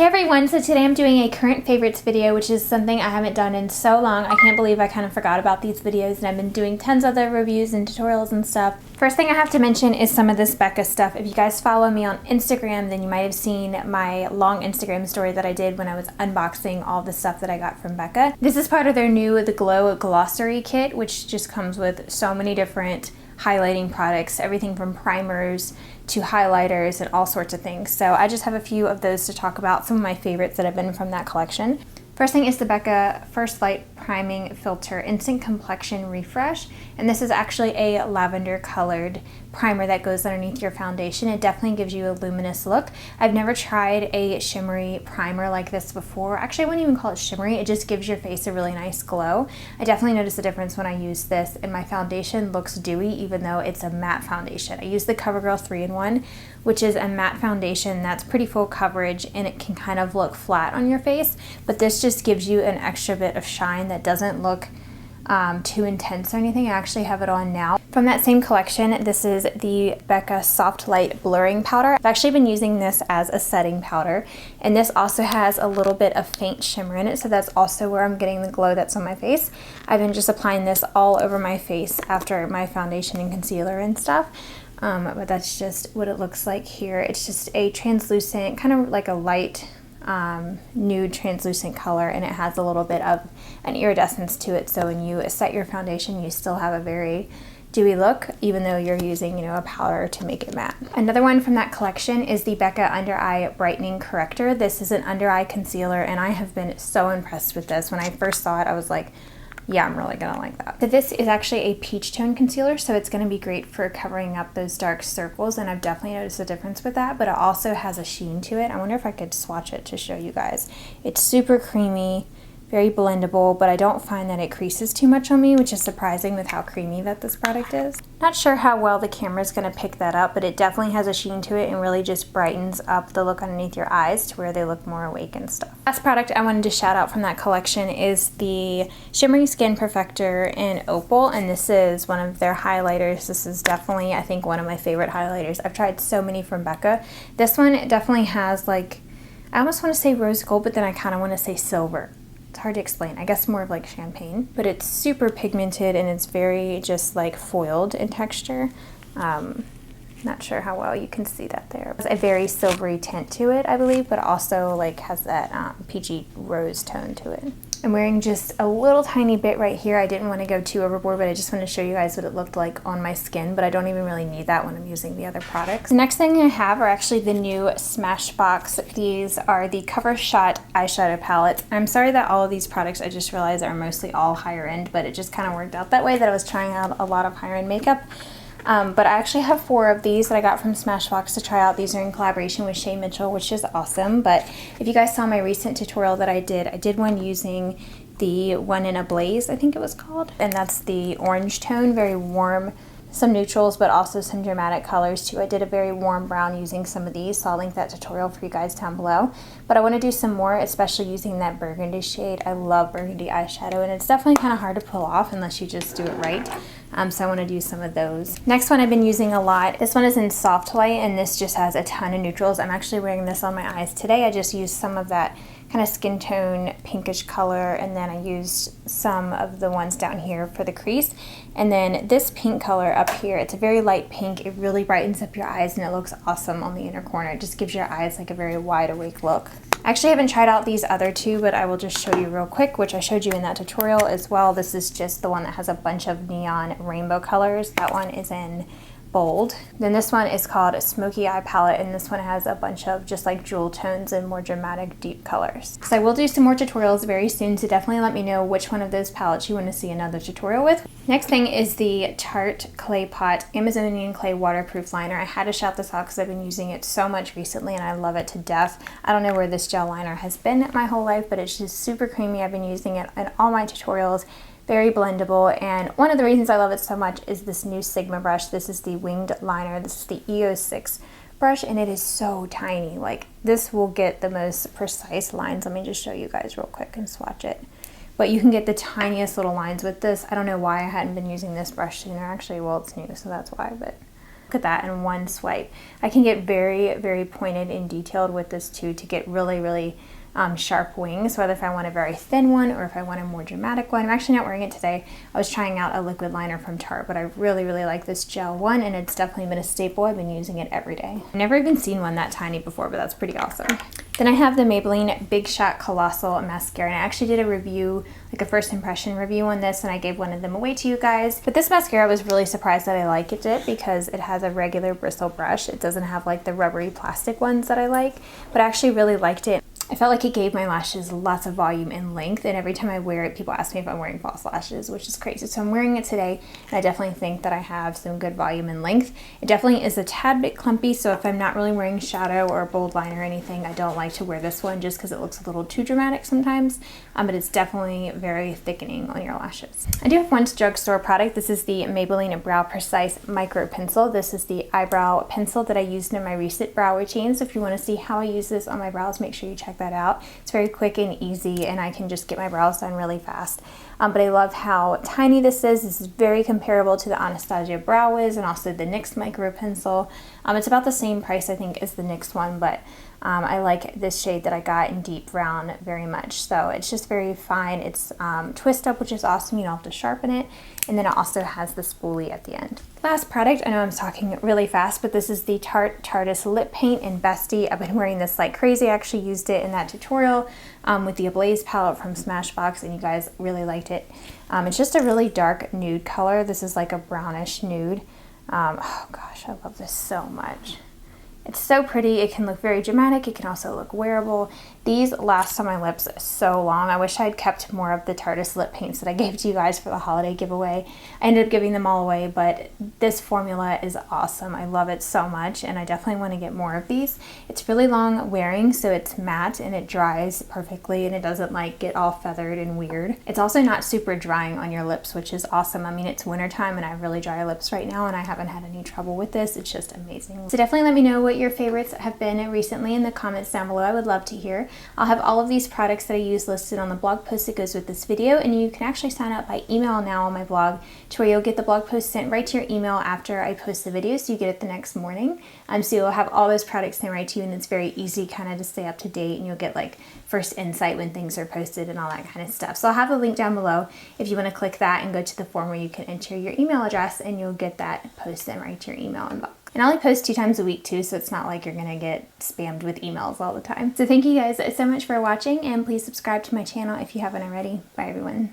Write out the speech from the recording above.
Hey everyone, so today I'm doing a current favorites video, which is something I haven't done in so long. I can't believe I kind of forgot about these videos, and I've been doing tons of other reviews and tutorials and stuff. First thing I have to mention is some of this Becca stuff. If you guys follow me on Instagram, then you might have seen my long Instagram story that I did when I was unboxing all the stuff that I got from Becca. This is part of their new The Glow Glossary Kit, which just comes with so many different highlighting products, everything from primers to highlighters and all sorts of things. So I just have a few of those to talk about, some of my favorites that have been from that collection. First thing is the Becca First Light Priming Filter Instant Complexion Refresh, and this is actually a lavender colored primer that goes underneath your foundation. It definitely gives you a luminous look. I've never tried a shimmery primer like this before. Actually, I wouldn't even call it shimmery. It just gives your face a really nice glow. I definitely noticed the difference when I use this, and my foundation looks dewy even though it's a matte foundation. I use the CoverGirl 3-in-1, which is a matte foundation that's pretty full coverage and it can kind of look flat on your face, but this just gives you an extra bit of shine that doesn't look too intense or anything. I actually have it on now. From that same collection, this is the Becca Soft Light Blurring Powder. I've actually been using this as a setting powder, and this also has a little bit of faint shimmer in it, so that's also where I'm getting the glow that's on my face. I've been just applying this all over my face after my foundation and concealer and stuff. But that's just what it looks like here. It's just a translucent, kind of like a light nude translucent color, and it has a little bit of an iridescence to it, so when you set your foundation you still have a very dewy look even though you're using, you know, a powder to make it matte. Another one from that collection is the Becca Under Eye Brightening Corrector. This is an under eye concealer, and I have been so impressed with this. When I first saw it I was like, yeah, I'm really gonna like that. So this is actually a peach tone concealer, so it's gonna be great for covering up those dark circles, and I've definitely noticed a difference with that, but it also has a sheen to it. I wonder if I could swatch it to show you guys. It's super creamy, very blendable, but I don't find that it creases too much on me, which is surprising with how creamy that this product is. Not sure how well the camera is going to pick that up, but it definitely has a sheen to it and really just brightens up the look underneath your eyes to where they look more awake and stuff. Last product I wanted to shout out from that collection is the Shimmery Skin Perfector in Opal, and this is one of their highlighters. This is definitely, I think, one of my favorite highlighters. I've tried so many from Becca. This one definitely has, like, I almost want to say rose gold, but then I kind of want to say silver. It's hard to explain. I guess more of like champagne, but it's super pigmented and it's very just like foiled in texture. Not sure how well you can see that there. It's a very silvery tint to it, I believe, but also like has that peachy rose tone to it. I'm wearing just a little tiny bit right here. I didn't want to go too overboard, but I just want to show you guys what it looked like on my skin, but I don't even really need that when I'm using the other products. The next thing I have are actually the new Smashbox. These are the Cover Shot eyeshadow palettes. I'm sorry that all of these products, I just realized, are mostly all higher end, but it just kind of worked out that way that I was trying out a lot of higher end makeup. But I actually have 4 of these that I got from Smashbox to try out. These are in collaboration with Shay Mitchell, which is awesome. But if you guys saw my recent tutorial that I did one using the One in a Blaze, I think it was called. And that's the orange tone, very warm, some neutrals, but also some dramatic colors too. I did a very warm brown using some of these, so I'll link that tutorial for you guys down below. But I want to do some more, especially using that burgundy shade. I love burgundy eyeshadow, and it's definitely kind of hard to pull off unless you just do it right. So I want to do some of those. Next one I've been using a lot. This one is in Soft Light, and this just has a ton of neutrals. I'm actually wearing this on my eyes today. I just used some of that kind of skin tone pinkish color, and then I used some of the ones down here for the crease. And then this pink color up here, it's a very light pink. It really brightens up your eyes and it looks awesome on the inner corner. It just gives your eyes like a very wide awake look. I actually haven't tried out these other 2, but I will just show you real quick, which I showed you in that tutorial as well. This is just the one that has a bunch of neon rainbow colors. That one is in Bold. Then this one is called a Smoky Eye Palette, and this one has a bunch of just like jewel tones and more dramatic deep colors. So I will do some more tutorials very soon, so definitely let me know which one of those palettes you want to see another tutorial with. Next thing is the Tarte Clay Pot Amazonian Clay Waterproof Liner. I had to shout this out because I've been using it so much recently and I love it to death. I don't know where this gel liner has been my whole life, but it's just super creamy. I've been using it in all my tutorials. Very blendable, and one of the reasons I love it so much is this new Sigma brush. This is the winged liner. This is the EO6 brush, and it is so tiny. Like, this will get the most precise lines. Let me just show you guys real quick and swatch it. But you can get the tiniest little lines with this. I don't know why I hadn't been using this brush sooner. Actually, well, it's new, so that's why, but Look at that in one swipe. I can get very, very pointed and detailed with this too to get really, really sharp wings, whether if I want a very thin one or if I want a more dramatic one. I'm actually not wearing it today. I was trying out a liquid liner from Tarte, but I really, really like this gel one, and it's definitely been a staple. I've been using it every day. I've never even seen one that tiny before, but that's pretty awesome. Then I have the Maybelline Big Shot Colossal Mascara, and I actually did a review, like a first impression review on this, and I gave one of them away to you guys. But this mascara, I was really surprised that I liked it because it has a regular bristle brush. It doesn't have like the rubbery plastic ones that I like, but I actually really liked it. I felt like it gave my lashes lots of volume and length, and every time I wear it, people ask me if I'm wearing false lashes, which is crazy. So I'm wearing it today, and I definitely think that I have some good volume and length. It definitely is a tad bit clumpy, so if I'm not really wearing shadow or bold liner or anything, I don't like to wear this one just because it looks a little too dramatic sometimes, but it's definitely very thickening on your lashes. I do have one drugstore product. This is the Maybelline Brow Precise Micro Pencil. This is the eyebrow pencil that I used in my recent brow routine, so if you want to see how I use this on my brows, make sure you check that out. It's very quick and easy, and I can just get my brows done really fast. But I love how tiny this is. This is very comparable to the Anastasia Brow Wiz and also the NYX Micro Pencil. It's about the same price, I think, as the NYX one, but I like this shade that I got in deep brown very much. So it's just very fine. It's twist up, which is awesome. You don't have to sharpen it. And then it also has the spoolie at the end. Last product, I know I'm talking really fast, but this is the Tarte Lip Paint in Bestie. I've been wearing this like crazy. I actually used it in that tutorial with the Ablaze palette from Smashbox, and you guys really liked it. It's just a really dark nude color. This is like a brownish nude. Oh gosh, I love this so much. It's so pretty. It can look very dramatic. It can also look wearable. These last on my lips so long. I wish I had kept more of the Tarte lip paints that I gave to you guys for the holiday giveaway. I ended up giving them all away, but this formula is awesome. I love it so much, and I definitely want to get more of these. It's really long wearing, so it's matte and it dries perfectly, and it doesn't like get all feathered and weird. It's also not super drying on your lips, which is awesome. I mean, it's wintertime and I have really dry lips right now, and I haven't had any trouble with this. It's just amazing. So definitely let me know what your favorites have been recently in the comments down below. I would love to hear. I'll have all of these products that I use listed on the blog post that goes with this video, and you can actually sign up by email now on my blog to where you'll get the blog post sent right to your email after I post the video, so you get it the next morning. So you'll have all those products sent right to you, and it's very easy kind of to stay up to date, and you'll get like first insight when things are posted and all that kind of stuff. So I'll have a link down below if you want to click that and go to the form where you can enter your email address, and you'll get that post sent right to your email inbox. And I only post 2 times a week too, so it's not like you're gonna get spammed with emails all the time. So thank you guys so much for watching, and please subscribe to my channel if you haven't already. Bye everyone.